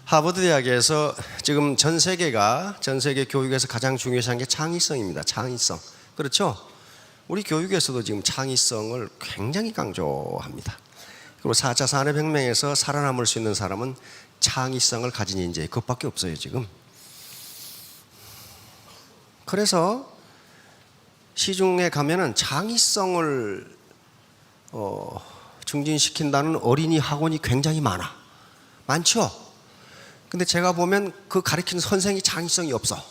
하버드 대학에서 지금 전 세계 교육에서 가장 중요시한 게 창의성입니다. 창의성. 그렇죠? 우리 교육에서도 지금 창의성을 굉장히 강조합니다. 그리고 4차 산업혁명에서 살아남을 수 있는 사람은 창의성을 가진 인재, 그것밖에 없어요 지금. 그래서 시중에 가면은 창의성을 증진시킨다는 어린이 학원이 굉장히 많죠? 근데 제가 보면 그 가르치는 선생이 창의성이 없어.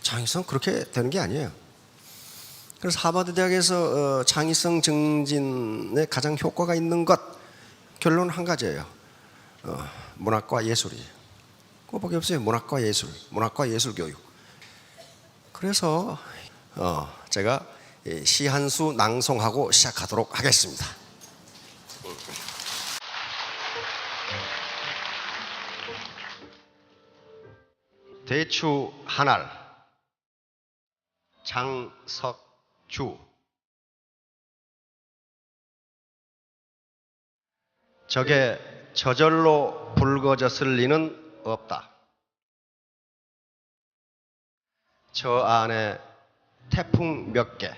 창의성 그렇게 되는 게 아니에요. 그래서 하버드 대학에서 창의성 증진에 가장 효과가 있는 것, 결론은 한 가지예요. 문학과 예술이에요. 그거밖에 없어요. 문학과 예술 교육. 그래서 제가 시 한 수 낭송하고 시작하도록 하겠습니다. 대추 한알, 장석주. 적에 저절로 붉어졌을 리는 없다. 저 안에 태풍 몇 개,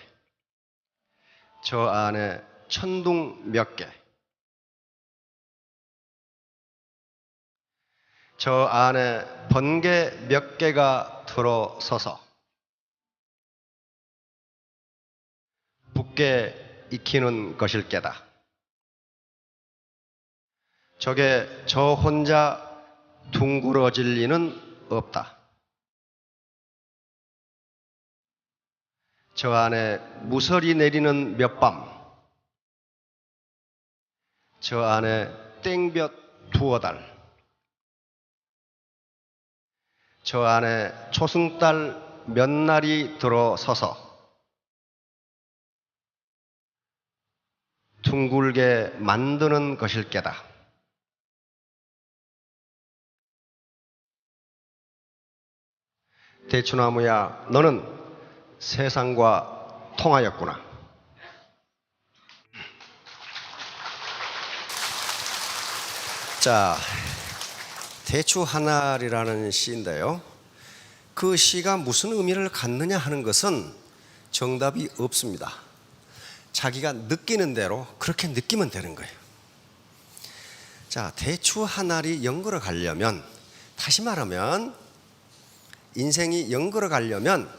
저 안에 천둥 몇 개, 저 안에 번개 몇 개가 들어서서 붙게 익히는 것일 게다. 저게 저 혼자 둥그러질 리는 없다. 저 안에 무설이 내리는 몇 밤, 저 안에 땡볕 두어 달, 저 안에 초승달 몇 날이 들어서서 둥글게 만드는 것일 게다. 대추나무야, 너는 세상과 통하였구나. 자, 대추 한알이라는 시인데요. 그 시가 무슨 의미를 갖느냐 하는 것은 정답이 없습니다. 자기가 느끼는 대로 그렇게 느끼면 되는 거예요. 자, 대추 한알이 연걸어 가려면, 다시 말하면 인생이 연걸어 가려면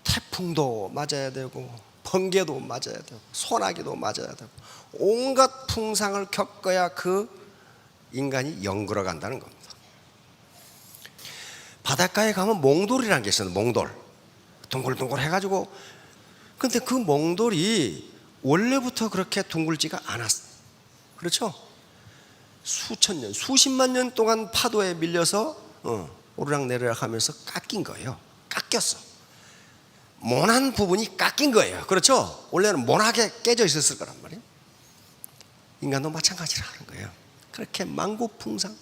태풍도 맞아야 되고 번개도 맞아야 되고 소나기도 맞아야 되고 온갖 풍상을 겪어야 그 인간이 연걸어 간다는 겁니다. 바닷가에 가면 몽돌이라는 게 있어요. 몽돌 둥글둥글 해가지고, 근데 그 몽돌이 원래부터 그렇게 둥글지가 않았어. 그렇죠? 수천 년, 수십만 년 동안 파도에 밀려서 오르락내리락 하면서 깎인 거예요. 깎였어. 모난 부분이 깎인 거예요. 그렇죠? 원래는 모나게 깨져 있었을 거란 말이에요. 인간도 마찬가지라는 거예요. 그렇게 만고풍상,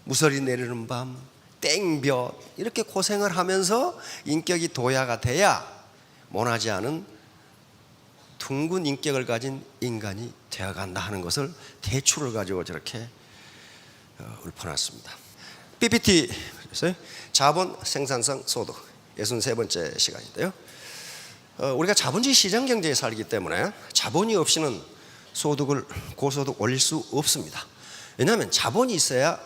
무설이 내리는 밤, 땡볕, 이렇게 고생을 하면서 인격이 도야가 돼야 모나지 않은 둥근 인격을 가진 인간이 되어간다 하는 것을 대추를 가지고 저렇게 읊어놨습니다. PPT 자본, 생산성, 소득 63번째 시간인데요. 우리가 자본주의 시장 경제에 살기 때문에 자본이 없이는 고소득 올릴 수 없습니다. 왜냐하면 자본이 있어야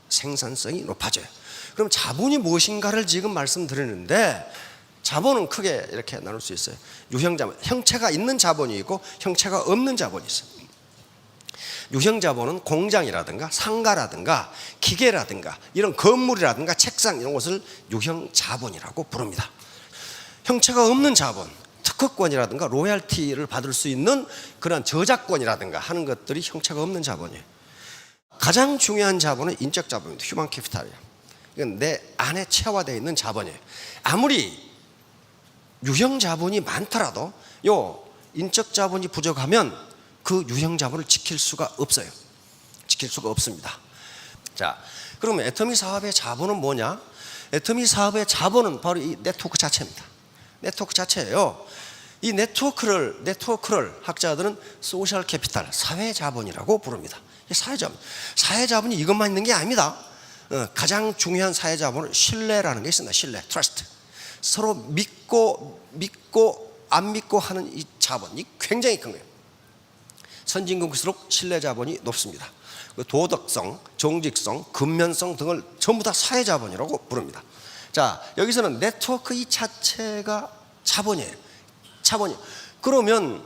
생산성이 높아져요. 그럼 자본이 무엇인가를 지금 말씀드리는데, 자본은 크게 이렇게 나눌 수 있어요. 유형자본, 형체가 있는 자본이 있고 형체가 없는 자본이 있어요. 유형자본은 공장이라든가 상가라든가 기계라든가 이런 건물이라든가 책상, 이런 것을 유형자본이라고 부릅니다. 형체가 없는 자본, 특허권이라든가 로열티를 받을 수 있는 그런 저작권이라든가 하는 것들이 형체가 없는 자본이에요. 가장 중요한 자본은 인적 자본입니다. 휴먼 캐피탈이에요. 이건 내 안에 체화되어 있는 자본이에요. 아무리 유형 자본이 많더라도 인적 자본이 부족하면 그 유형 자본을 지킬 수가 없어요. 지킬 수가 없습니다. 자, 그러면 애터미 사업의 자본은 뭐냐? 애터미 사업의 자본은 바로 이 네트워크 자체입니다. 네트워크 자체예요. 이 네트워크를 학자들은 소셜 캐피탈, 사회 자본이라고 부릅니다. 사회 자본이 이것만 있는 게 아닙니다. 가장 중요한 사회 자본은 신뢰라는 게 있습니다. 신뢰, 트러스트. 서로 믿고 안 믿고 하는 이 자본이 굉장히 큰 거예요. 선진국일수록 신뢰 자본이 높습니다. 도덕성, 정직성, 근면성 등을 전부 다 사회 자본이라고 부릅니다. 자, 여기서는 네트워크 이 자체가 자본이에요. 그러면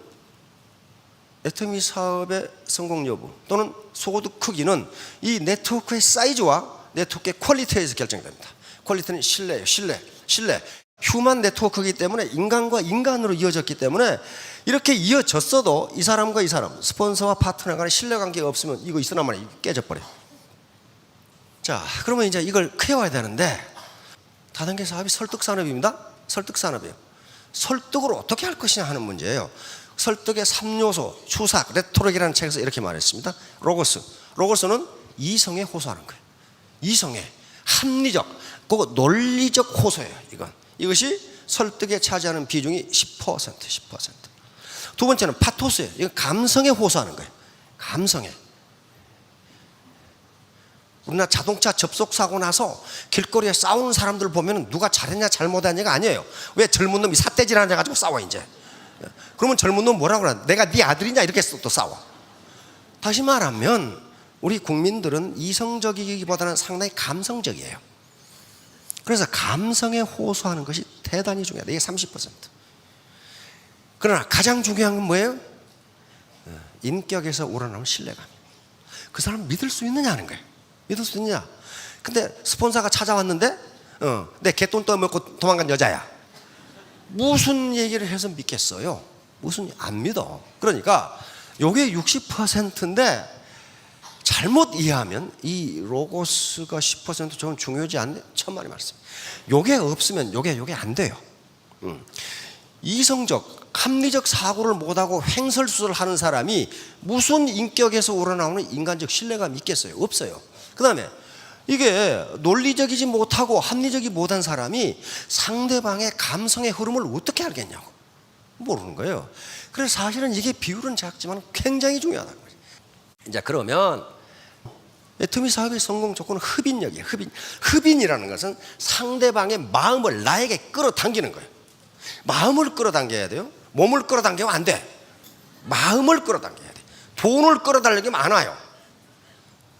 애터미 사업의 성공 여부 또는 소득 크기는 이 네트워크의 사이즈와 네트워크의 퀄리티에서 결정됩니다. 퀄리티는 신뢰예요. 신뢰. 휴먼 네트워크이기 때문에 인간과 인간으로 이어졌기 때문에 이렇게 이어졌어도 이 사람과 이 사람, 스폰서와 파트너 간의 신뢰관계가 없으면 이거 있으나 마나 깨져버려요. 자, 그러면 이제 이걸 키워야 되는데 다단계 사업이 설득 산업입니다. 설득 산업이에요. 설득을 어떻게 할 것이냐 하는 문제예요. 설득의 3요소, 추삭, 레토릭이라는 책에서 이렇게 말했습니다. 로고스는 이성에 호소하는 거예요. 이성에 합리적, 그거 논리적 호소예요. 이것이 설득에 차지하는 비중이 10%. 두 번째는 파토스예요. 이건 감성에 호소하는 거예요. 감성에. 우리나라 자동차 접속 사고 나서 길거리에 싸우는 사람들 보면 누가 잘했냐 잘못했냐가 아니에요. 왜 젊은 놈이 삿대질하냐 가지고 싸워 이제. 그러면 젊은 놈 뭐라고 그래? 내가 네 아들이냐 이렇게 또 싸워. 다시 말하면 우리 국민들은 이성적이기보다는 상당히 감성적이에요. 그래서 감성에 호소하는 것이 대단히 중요하다. 이게 30%. 그러나 가장 중요한 건 뭐예요? 인격에서 우러나오는 신뢰감. 그 사람 믿을 수 있느냐 하는 거예요. 믿을 수 있느냐? 근데 스폰서가 찾아왔는데 내 개돈 떠먹고 도망간 여자야. 무슨 얘기를 해서 믿겠어요? 안 믿어. 그러니까 요게 60%인데 잘못 이해하면 이 로고스가 10% 저는 중요하지 않네. 천만의 말씀. 요게 없으면 요게 안 돼요. 이성적, 합리적 사고를 못하고 횡설수설 하는 사람이 무슨 인격에서 우러나오는 인간적 신뢰감이 있겠어요? 없어요. 그 다음에 이게 논리적이지 못하고 합리적이 못한 사람이 상대방의 감성의 흐름을 어떻게 알겠냐고 모르는 거예요. 그래서 사실은 이게 비율은 작지만 굉장히 중요하다는 거죠. 이제 그러면 애터미 사업의 성공 조건은 흡인력이에요. 흡인이라는 것은 상대방의 마음을 나에게 끌어당기는 거예요. 마음을 끌어당겨야 돼요. 몸을 끌어당기면 안 돼. 마음을 끌어당겨야 돼. 돈을 끌어당기면 안 와요.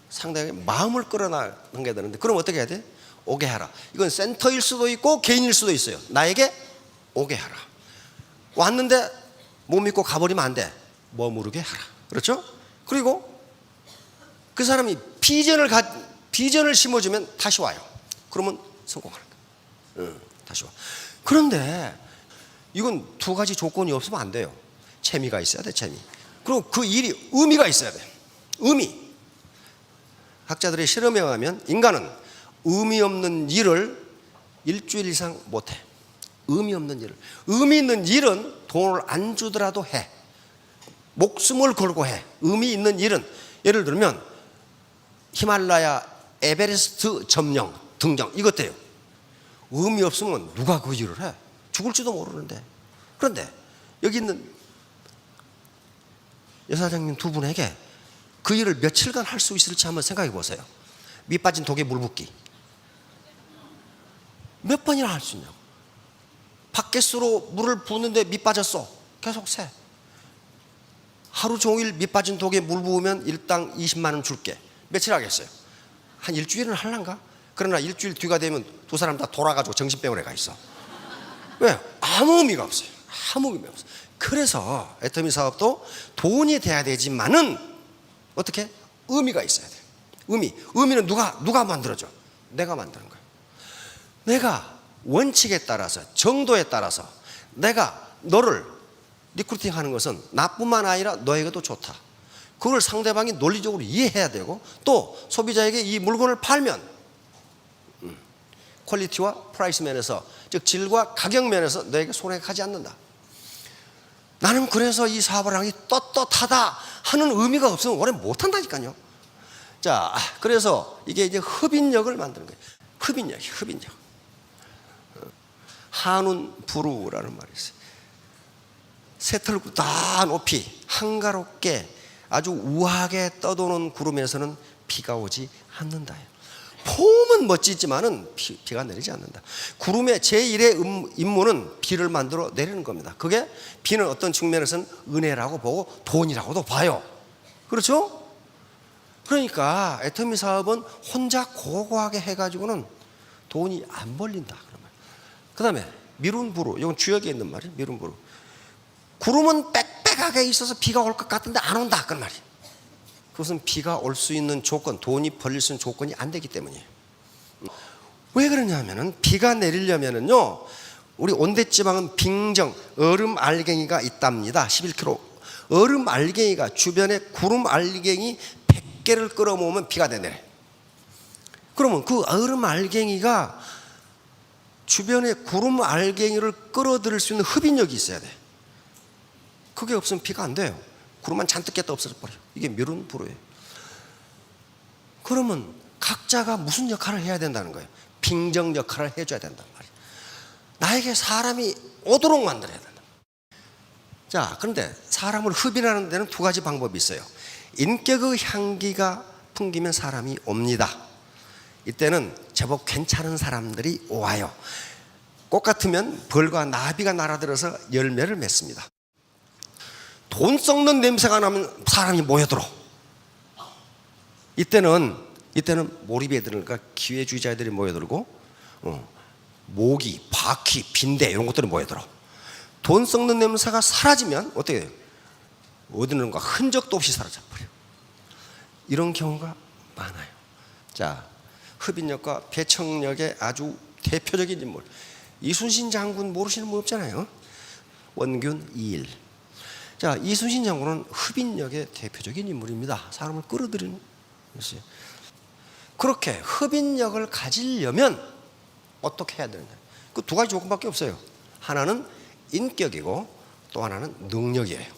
상대방의 마음을 끌어당겨야 되는데 그럼 어떻게 해야 돼? 오게 하라. 이건 센터일 수도 있고 개인일 수도 있어요. 나에게 오게 하라. 왔는데 못 믿고 가버리면 안 돼. 머무르게 하라. 그렇죠? 그리고 그 사람이 비전을 심어주면 다시 와요. 그러면 성공하는 거예요. 다시 와. 그런데 이건 두 가지 조건이 없으면 안 돼요. 재미가 있어야 돼. 재미. 그리고 그 일이 의미가 있어야 돼. 의미. 학자들의 실험에 의하면 인간은 의미 없는 일을 일주일 이상 못해. 의미 없는 일을. 의미 있는 일은 돈을 안 주더라도 해. 목숨을 걸고 해. 의미 있는 일은 예를 들면 히말라야 에베레스트 점령 등정 이것도요. 의미 없으면 누가 그 일을 해? 죽을지도 모르는데. 그런데 여기 있는 여사장님 두 분에게 그 일을 며칠간 할 수 있을지 한번 생각해 보세요. 밑 빠진 독에 물 붓기. 몇 번이나 할 수 있냐고. 바켓으로 물을 부는데 밑 빠졌어. 계속 새. 하루 종일 밑 빠진 독에 물 부으면 일당 20만 원 줄게. 며칠 하겠어요? 한 일주일은 할란가? 그러나 일주일 뒤가 되면 두 사람 다 돌아가지고 정신병원에 가 있어. 왜? 아무 의미가 없어요. 아무 의미가 없어요. 그래서 애터미 사업도 돈이 돼야 되지만은 어떻게? 의미가 있어야 돼요. 의미는 누가 만들어줘? 내가 만드는 거예요. 내가 원칙에 따라서 정도에 따라서 내가 너를 리크루팅하는 것은 나뿐만 아니라 너에게도 좋다. 그걸 상대방이 논리적으로 이해해야 되고 또 소비자에게 이 물건을 팔면 퀄리티와 프라이스 면에서 즉 질과 가격 면에서 너에게 손해가 가지 않는다. 나는 그래서 이 사업을 하기 떳떳하다 하는 의미가 없으면 오래 못한다니까요. 자, 그래서 이게 이제 흡인력을 만드는 거예요. 흡인력. 한운 부루라는 말이 있어요. 새털 다 높이 한가롭게 아주 우아하게 떠도는 구름에서는 비가 오지 않는다. 폼은 멋지지만은 비가 내리지 않는다. 구름의 제1의 임무는 비를 만들어 내리는 겁니다. 그게 비는 어떤 측면에서는 은혜라고 보고 돈이라고도 봐요. 그렇죠? 그러니까 애터미 사업은 혼자 고고하게 해가지고는 돈이 안 벌린다. 그 다음에 미룬부루, 이건 주역에 있는 말이에요. 미룬부루. 구름은 빽빽하게 있어서 비가 올 것 같은데 안 온다. 그런 말이에요. 그것은 비가 올 수 있는 조건, 돈이 벌릴 수 있는 조건이 안 되기 때문이에요. 왜 그러냐면은 비가 내리려면은요, 우리 온대지방은 빙정, 얼음 알갱이가 있답니다. 11km. 얼음 알갱이가 주변에 구름 알갱이 100개를 끌어모으면 비가 내려. 그러면 그 얼음 알갱이가 주변에 구름 알갱이를 끌어들일 수 있는 흡인력이 있어야 돼. 그게 없으면 비가 안 돼요. 구름만 잔뜩 깼다 없어져 버려. 이게 미룬부루예요. 그러면 각자가 무슨 역할을 해야 된다는 거예요? 빙정 역할을 해줘야 된단 말이에요. 나에게 사람이 오도록 만들어야 된다. 자, 그런데 사람을 흡인하는 데는 두 가지 방법이 있어요. 인격의 향기가 풍기면 사람이 옵니다. 이때는 제법 괜찮은 사람들이 와요. 꽃 같으면 벌과 나비가 날아들어서 열매를 맺습니다. 돈 썩는 냄새가 나면 사람이 모여들어. 이때는 몰입에 들으니까 기회주의자들이 모여들고 모기, 바퀴, 빈대 이런 것들이 모여들어. 돈 썩는 냄새가 사라지면 어떻게 돼요? 어디는가 흔적도 없이 사라져버려. 이런 경우가 많아요. 자, 흡인력과 배척력의 아주 대표적인 인물, 이순신 장군 모르시는 분 없잖아요. 원균 이일. 자, 이순신 장군은 흡인력의 대표적인 인물입니다. 사람을 끌어들이는 것이에요. 그렇게 흡인력을 가지려면 어떻게 해야 되느냐? 그 두 가지 조건밖에 없어요. 하나는 인격이고 또 하나는 능력이에요.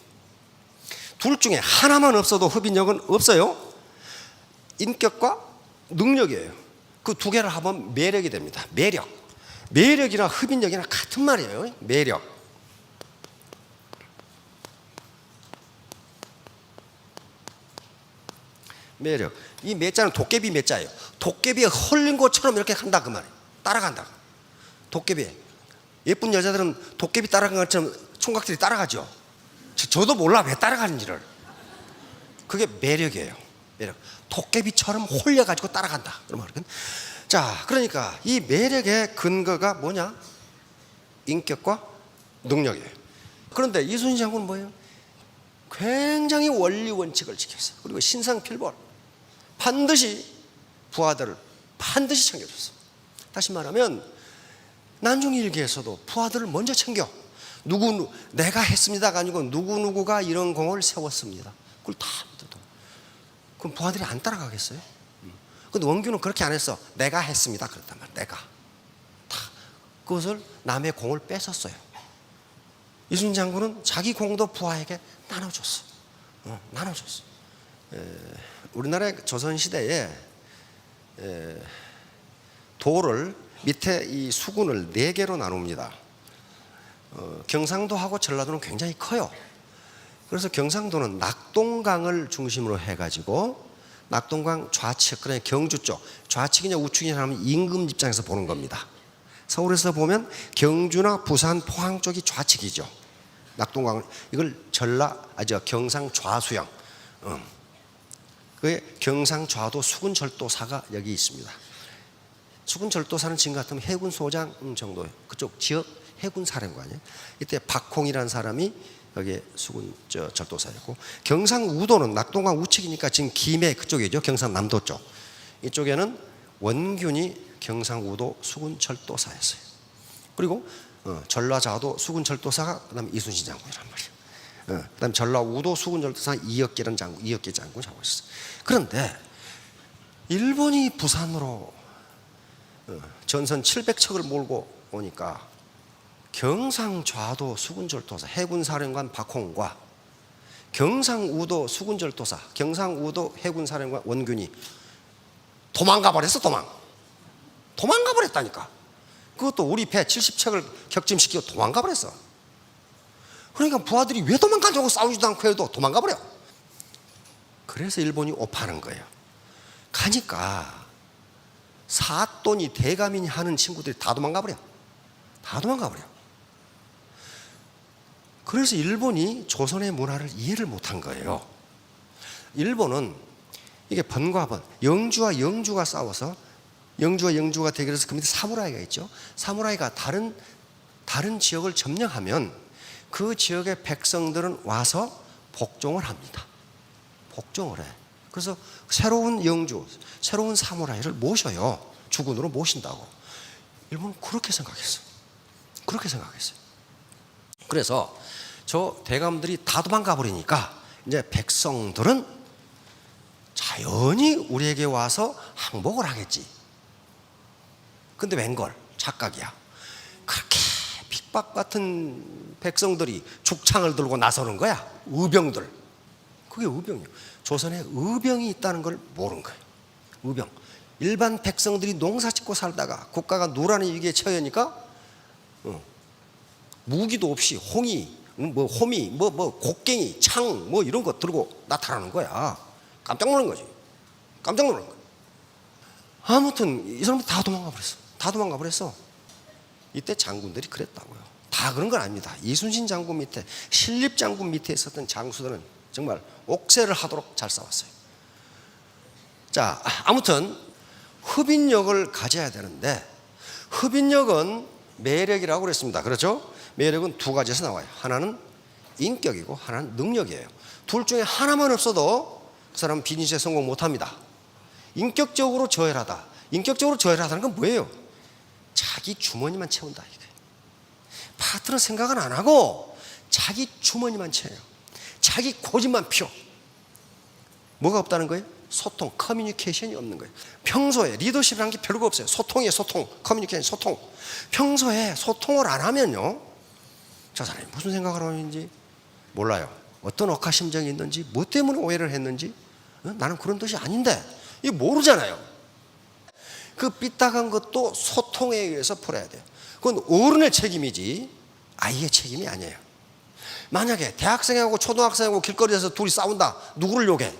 둘 중에 하나만 없어도 흡인력은 없어요. 인격과 능력이에요. 그 두 개를 합하면 매력이 됩니다. 매력. 매력이나 흡인력이나 같은 말이에요. 매력. 매력. 이 매자는 도깨비 매자예요. 도깨비에 홀린 것처럼 이렇게 한다 그 말이에요. 따라간다. 도깨비. 예쁜 여자들은 도깨비 따라간 것처럼 총각들이 따라가죠. 저도 몰라 왜 따라가는지를. 그게 매력이에요. 매력. 도깨비처럼 홀려가지고 따라간다. 그런 말이거든. 자, 그러니까 이 매력의 근거가 뭐냐? 인격과 능력이에요. 그런데 이순신 장군은 뭐예요? 굉장히 원리 원칙을 지켰어요. 그리고 신상필벌. 반드시 부하들을 반드시 챙겨줬어. 다시 말하면 난중일기에서도 부하들을 먼저 챙겨. 내가 했습니다가 아니고 누구누구가 이런 공을 세웠습니다. 그걸 다 믿어도. 그럼 부하들이 안 따라가겠어요? 근데 원균은 그렇게 안 했어. 내가 했습니다. 그랬단 말이야. 내가. 다 그것을 남의 공을 뺏었어요. 이순신 장군은 자기 공도 부하에게 나눠줬어. 나눠줬어. 우리나라의 조선시대에 도를 밑에 이 수군을 4개로 나눕니다. 경상도하고 전라도는 굉장히 커요. 그래서 경상도는 낙동강을 중심으로 해가지고 낙동강 좌측, 그러니까 경주 쪽, 좌측이냐 우측이냐 하면 임금 입장에서 보는 겁니다. 서울에서 보면 경주나 부산, 포항 쪽이 좌측이죠. 낙동강, 이걸 경상 좌수형. 그게 경상 좌도 수군절도사가 여기 있습니다. 수군절도사는 지금 같으면 해군소장 정도, 그쪽 지역 해군사령관이에요. 이때 박홍이라는 사람이 여기에 수군절도사였고, 경상 우도는 낙동강 우측이니까 지금 김해 그쪽이죠. 경상 남도 쪽. 이쪽에는 원균이 경상 우도 수군절도사였어요. 그리고 전라자도 수군절도사가 그다음에 이순신 장군이란 말이에요. 그다음 전라 우도 수군절도사 이혁계라는 장군, 이혁계 장군이 하고 있었어요. 그런데 일본이 부산으로 전선 700척을 몰고 오니까 경상좌도 수군절도사 해군사령관 박홍과 경상우도 수군절도사 경상우도 해군사령관 원균이 도망가 버렸어. 도망가 버렸다니까. 그것도 우리 배 70척을 격침시키고 도망가 버렸어. 그러니까 부하들이 왜 도망가냐고 싸우지도 않고 해도 도망가 버려. 그래서 일본이 오파는 거예요. 가니까 사또니 대가민이 하는 친구들이 다 도망가 버려. 다 도망가 버려. 그래서 일본이 조선의 문화를 이해를 못한 거예요. 일본은 이게 번과 번, 영주와 영주가 싸워서 영주와 영주가 대결해서 그 밑에 사무라이가 있죠. 사무라이가 다른 지역을 점령하면 그 지역의 백성들은 와서 복종을 합니다. 복종을 해. 그래서 새로운 영주, 새로운 사무라이를 모셔요. 주군으로 모신다고. 일본은 그렇게 생각했어요. 그렇게 생각했어요. 그래서 저 대감들이 다 도망가 버리니까 이제 백성들은 자연히 우리에게 와서 항복을 하겠지. 근데 웬걸 착각이야. 그렇게 핍박 같은 백성들이 죽창을 들고 나서는 거야. 의병들. 그게 의병이에요. 조선에 의병이 있다는 걸 모른 거예요. 의병. 일반 백성들이 농사 짓고 살다가 국가가 노란의 위기에 처하니까 무기도 없이 호미, 곡괭이, 창 이런 거 들고 나타나는 거야. 깜짝 놀란 거지. 깜짝 놀란 거야. 아무튼 이 사람들 다 도망가 버렸어. 다 도망가 버렸어. 이때 장군들이 그랬다고요. 다 그런 건 아닙니다. 이순신 장군 밑에, 신립 장군 밑에 있었던 장수들은 정말 옥새를 하도록 잘 싸웠어요. 자, 아무튼 흡인력을 가져야 되는데, 흡인력은 매력이라고 그랬습니다. 그렇죠? 매력은 두 가지에서 나와요. 하나는 인격이고 하나는 능력이에요. 둘 중에 하나만 없어도 그 사람은 비즈니스에 성공 못합니다. 인격적으로 저열하다. 인격적으로 저열하다는 건 뭐예요? 자기 주머니만 채운다 이거예요. 파트너 생각은 안 하고 자기 주머니만 채워요. 자기 고집만 피워. 뭐가 없다는 거예요? 소통, 커뮤니케이션이 없는 거예요. 평소에 리더십이라는 게 별거 없어요. 소통이에요. 소통, 커뮤니케이션, 소통. 평소에 소통을 안 하면요, 저 사람이 무슨 생각을 하는지 몰라요. 어떤 억하심정이 있는지, 뭐 때문에 오해를 했는지, 나는 그런 뜻이 아닌데 이거 모르잖아요. 그 삐딱한 것도 소통에 의해서 풀어야 돼요. 그건 어른의 책임이지 아이의 책임이 아니에요. 만약에 대학생하고 초등학생하고 길거리에서 둘이 싸운다. 누구를 욕해?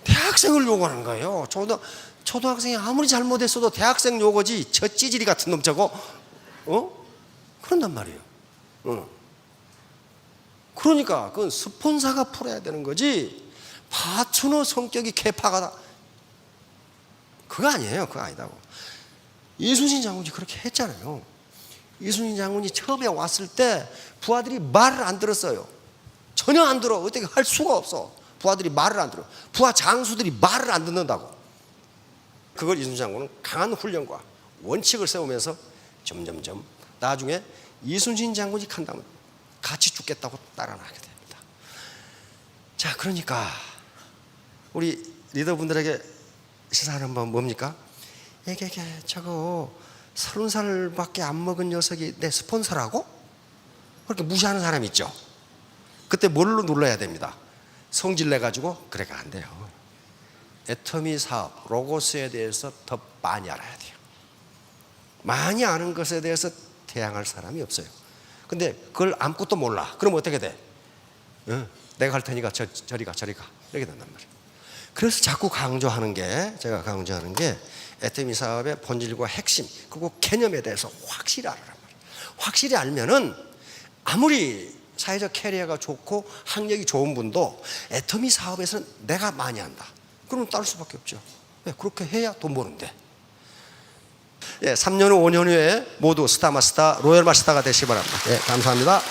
대학생을 욕하는 거예요. 초등학생이 아무리 잘못했어도 대학생 욕하지 저 찌질이 같은 놈 저거 그런단 말이에요. 그러니까 그건 스폰서가 풀어야 되는 거지 파트너 성격이 개파가다 그거 아니에요. 그거 아니다고. 이순신 장군이 그렇게 했잖아요. 이순신 장군이 처음에 왔을 때 부하들이 말을 안 들었어요. 전혀 안 들어. 어떻게 할 수가 없어. 부하들이 말을 안 들어. 부하 장수들이 말을 안 듣는다고. 그걸 이순신 장군은 강한 훈련과 원칙을 세우면서 점점점 나중에 이순신 장군이 간다면 같이 죽겠다고 따라나게 됩니다. 자, 그러니까 우리 리더분들에게 시사하는 건 뭡니까? 이게 저거 30살밖에 안 먹은 녀석이 내 스폰서라고? 그렇게 무시하는 사람 있죠. 그때 뭘로 눌러야 됩니다. 성질 내가지고 그래가 안 돼요. 애터미 사업, 로고스에 대해서 더 많이 알아야 돼요. 많이 아는 것에 대해서 대항할 사람이 없어요. 근데 그걸 아무것도 몰라. 그럼 어떻게 돼? 내가 할 테니까 저리 가 이렇게 된단 말이에요. 그래서 자꾸 제가 강조하는 게 애터미 사업의 본질과 핵심 그리고 개념에 대해서 확실히 알아란 말이에요. 확실히 알면은 아무리 사회적 캐리어가 좋고 학력이 좋은 분도 애터미 사업에서는 내가 많이 한다. 그러면 따를 수밖에 없죠. 왜? 그렇게 해야 돈 버는데. 3년 후 5년 후에 모두 스타마스터 로열마스터가 되시기 바랍니다. 감사합니다.